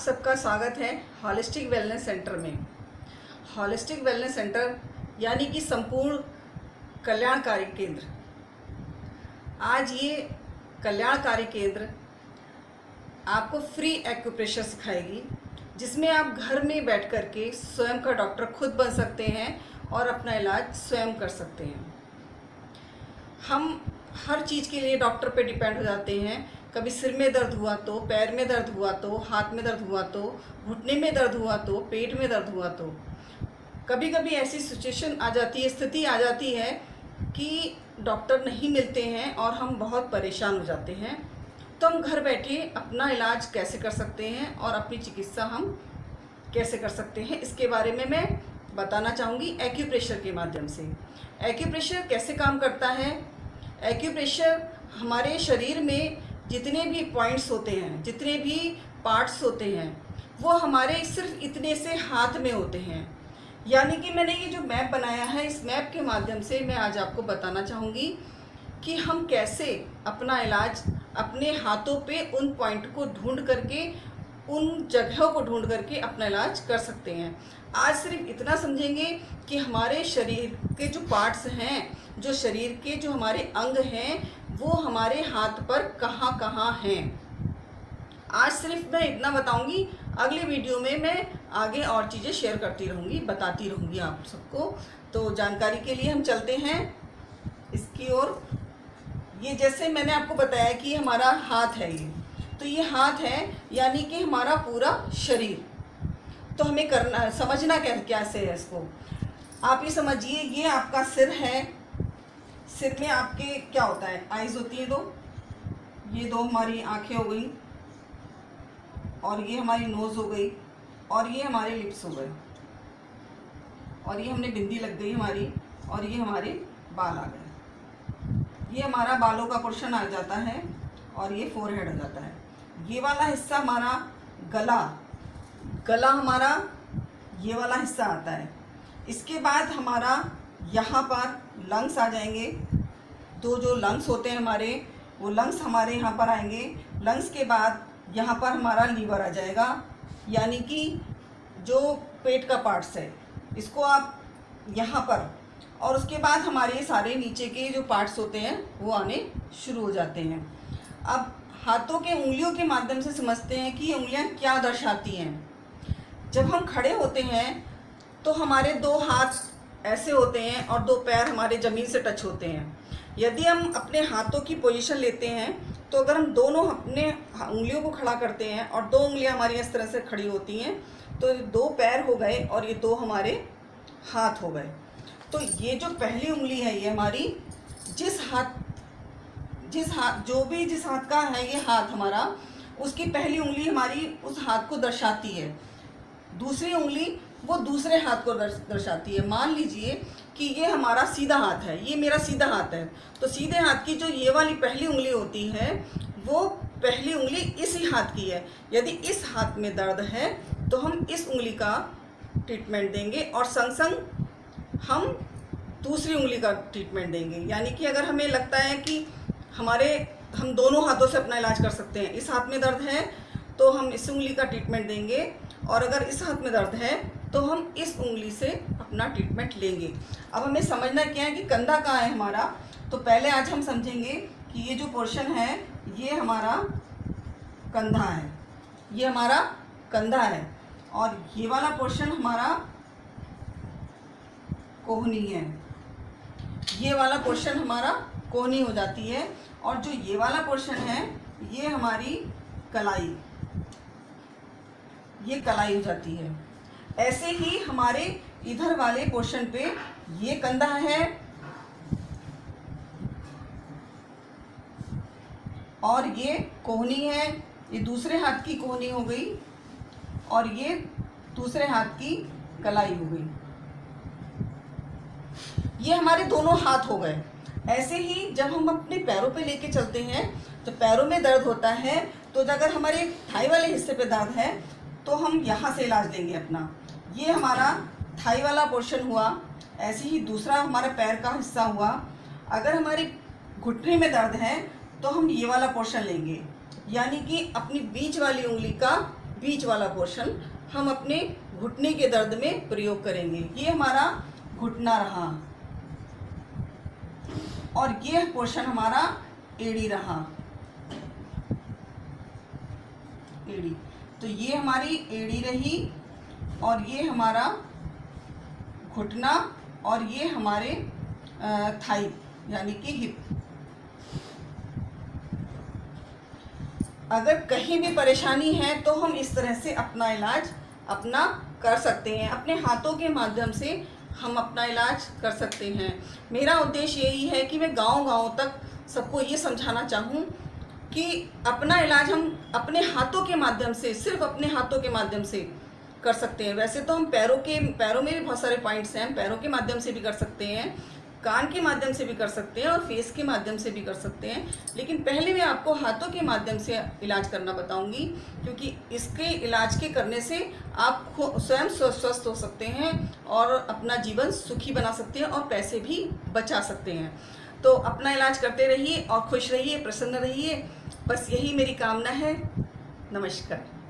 सबका स्वागत है हॉलिस्टिक वेलनेस सेंटर में। हॉलिस्टिक वेलनेस सेंटर यानी कि संपूर्ण कल्याणकारी केंद्र। आज ये कल्याणकारी केंद्र आपको फ्री एक्यूप्रेशर सिखाएगी, जिसमें आप घर में बैठ कर के स्वयं का डॉक्टर खुद बन सकते हैं और अपना इलाज स्वयं कर सकते हैं। हम हर चीज़ के लिए डॉक्टर पे डिपेंड हो जाते हैं। कभी सिर में दर्द हुआ तो, पैर में दर्द हुआ तो, हाथ में दर्द हुआ तो, घुटने में दर्द हुआ तो, पेट में दर्द हुआ तो, कभी कभी ऐसी सिचुएशन आ जाती है, स्थिति आ जाती है कि डॉक्टर नहीं मिलते हैं और हम बहुत परेशान हो जाते हैं। तो हम घर बैठे अपना इलाज कैसे कर सकते हैं और अपनी चिकित्सा हम कैसे कर सकते हैं, इसके बारे में मैं बताना चाहूँगी एक्यूप्रेशर के माध्यम से। एक्यूप्रेशर कैसे काम करता है? एक्यूप्रेशर हमारे शरीर में जितने भी पॉइंट्स होते हैं, जितने भी पार्ट्स होते हैं, वो हमारे सिर्फ इतने से हाथ में होते हैं। यानी कि मैंने ये जो मैप बनाया है, इस मैप के माध्यम से मैं आज आपको बताना चाहूँगी कि हम कैसे अपना इलाज अपने हाथों पे उन पॉइंट को ढूंढ करके, उन जगहों को ढूंढ करके अपना इलाज कर सकते हैं। आज सिर्फ इतना समझेंगे कि हमारे शरीर के जो पार्ट्स हैं, जो शरीर के जो हमारे अंग हैं, वो हमारे हाथ पर कहाँ कहाँ हैं। आज सिर्फ मैं इतना बताऊंगी, अगले वीडियो में मैं आगे और चीज़ें शेयर करती रहूँगी, बताती रहूँगी आप सबको। तो जानकारी के लिए हम चलते हैं इसकी ओर। ये जैसे मैंने आपको बताया कि हमारा हाथ है, ये तो ये हाथ है यानी कि हमारा पूरा शरीर। तो हमें करना समझना कैसे है इसको। आप ये समझिए, ये आपका सिर है। सिर में आपके क्या होता है? आइज़ होती है दो, ये दो हमारी आंखें हो गई, और ये हमारी नोज़ हो गई, और ये हमारे लिप्स हो गए, और ये हमने बिंदी लग गई हमारी, और ये हमारे बाल आ गए। ये हमारा बालों का पोर्शन आ जाता है, और ये फोरहेड आ जाता है। ये वाला हिस्सा हमारा गला हमारा ये वाला हिस्सा आता है। इसके बाद हमारा यहाँ पर लंग्स आ जाएंगे। दो जो लंग्स होते हैं हमारे, वो लंग्स हमारे यहाँ पर आएंगे। लंग्स के बाद यहाँ पर हमारा लीवर आ जाएगा, यानी कि जो पेट का पार्ट्स है, इसको आप यहाँ पर, और उसके बाद हमारे सारे नीचे के जो पार्ट्स होते हैं वो आने शुरू हो जाते हैं। अब हाथों के उंगलियों के माध्यम से समझते हैं कि ये उंगलियाँ क्या दर्शाती हैं। जब हम खड़े होते हैं तो हमारे दो हाथ ऐसे होते हैं और दो पैर हमारे ज़मीन से टच होते हैं। यदि हम अपने हाथों की पोजीशन लेते हैं तो अगर हम दोनों अपने उंगलियों को खड़ा करते हैं और दो उंगलियां हमारी इस तरह से खड़ी होती हैं, तो दो पैर हो गए और ये दो हमारे हाथ हो गए। तो ये जो पहली उंगली है, ये हमारी जिस हाथ का है ये हाथ हमारा, उसकी पहली उंगली हमारी उस हाथ को दर्शाती है। दूसरी उंगली वो दूसरे हाथ को दर्शाती है। मान लीजिए कि ये हमारा सीधा हाथ है, ये मेरा सीधा हाथ है, तो सीधे हाथ की जो ये वाली पहली उंगली होती है, वो पहली उंगली इसी हाथ की है। यदि इस हाथ में दर्द है तो हम इस उंगली का ट्रीटमेंट देंगे और संग संग हम दूसरी उंगली का ट्रीटमेंट देंगे। यानी कि अगर हमें लगता है कि हम दोनों हाथों से अपना इलाज कर सकते हैं, इस हाथ में दर्द है तो हम इस उंगली का ट्रीटमेंट देंगे, और अगर इस हाथ में दर्द है तो हम इस उंगली से अपना ट्रीटमेंट लेंगे। अब हमें समझना क्या है कि कंधा कहाँ है हमारा। तो पहले आज हम समझेंगे कि ये जो पोर्शन है ये हमारा कंधा है, ये हमारा कंधा है, और ये वाला पोर्शन हमारा कोहनी है। ये वाला पोर्शन हमारा कोहनी हो जाती है, और जो ये वाला पोर्शन है ये हमारी कलाई, ये कलाई हो जाती है। ऐसे ही हमारे इधर वाले पोर्शन पे ये कंधा है, और ये कोहनी है, ये दूसरे हाथ की कोहनी हो गई, और ये दूसरे हाथ की कलाई हो गई। ये हमारे दोनों हाथ हो गए। ऐसे ही जब हम अपने पैरों पे लेके चलते हैं, तो पैरों में दर्द होता है, तो अगर हमारे थाई वाले हिस्से पे दर्द है तो हम यहाँ से इलाज लेंगे अपना। ये हमारा थाई वाला पोर्शन हुआ। ऐसे ही दूसरा हमारा पैर का हिस्सा हुआ। अगर हमारे घुटने में दर्द है तो हम ये वाला पोर्शन लेंगे, यानी कि अपनी बीच वाली उंगली का बीच वाला पोर्शन हम अपने घुटने के दर्द में प्रयोग करेंगे। ये हमारा घुटना रहा और ये पोर्शन हमारा एड़ी रहा, एड़ी। तो ये हमारी एड़ी रही और ये हमारा घुटना और ये हमारे थाई यानी कि हिप। अगर कहीं भी परेशानी है तो हम इस तरह से अपना इलाज अपना कर सकते हैं, अपने हाथों के माध्यम से हम अपना इलाज कर सकते हैं। मेरा उद्देश्य यही है कि मैं गांव-गांव तक सबको ये समझाना चाहूँ कि अपना इलाज हम अपने हाथों के माध्यम से, सिर्फ अपने हाथों के माध्यम से कर सकते हैं। वैसे तो हम पैरों में भी बहुत सारे पॉइंट्स हैं, हम पैरों के माध्यम से भी कर सकते हैं, कान के माध्यम से भी कर सकते हैं और फेस के माध्यम से भी कर सकते हैं, लेकिन पहले मैं आपको हाथों के माध्यम से इलाज करना बताऊंगी, क्योंकि इसके इलाज के करने से आप स्वयं स्वस्थ हो सकते हैं और अपना जीवन सुखी बना सकते हैं और पैसे भी बचा सकते हैं। तो अपना इलाज करते रहिए और खुश रहिए, प्रसन्न रहिए, बस यही मेरी कामना है। नमस्कार।